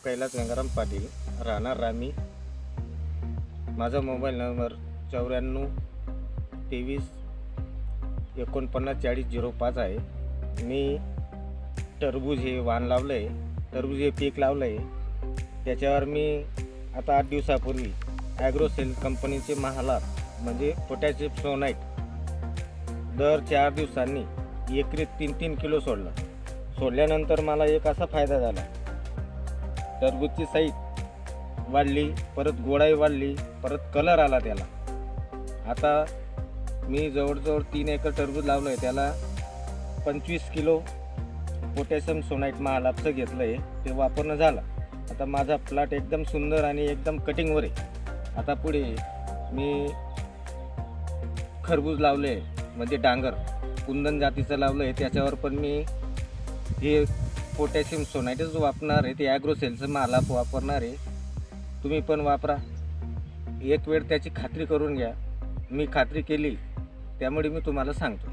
कैलास गंगाराम पाटील, राहणार रामी। माझा मोबाईल नंबर 9423494005 आहे। मी टरबूज हे वाण लावलं आहे, टरबूज हे पीक लावलं आहे। त्याच्यावर मी आता 8 दिवसापूर्वी ॲग्रोसेल कंपनीचे महालाभ म्हणजे पोटॅशियम सोनाइट दर 4 दिवसांनी एकरी 3-3 किलो सोडल्यानंतर मला एक असा फायदा झाला, टरबूजची साईज वाढली, परत गोडाई वाढली, परत कलर आला त्याला। आता मी जवळजवळ 3 एकर टरबूज लावलं आहे, त्याला 25 किलो पोटॅशियम सोनाइट महालाभचं घेतलं आहे, ते वापरणं झालं। आता माझा प्लॉट एकदम सुंदर आणि एकदम कटिंगवर आहे। आता पुढे मी खरबूज लावले म्हणजे डांगर कुंदन जातीचं लावलं आहे, त्याच्यावर पण मी हे पोटॅशियम सोनाइटच वापरणार आहे, ते ॲग्रोसेलचं महालाभ वापरणार आहे। तुम्ही पण वापरा, एक वेळ त्याची खात्री करून घ्या। मी खात्री केली त्यामुळे मी तुम्हाला सांगतो।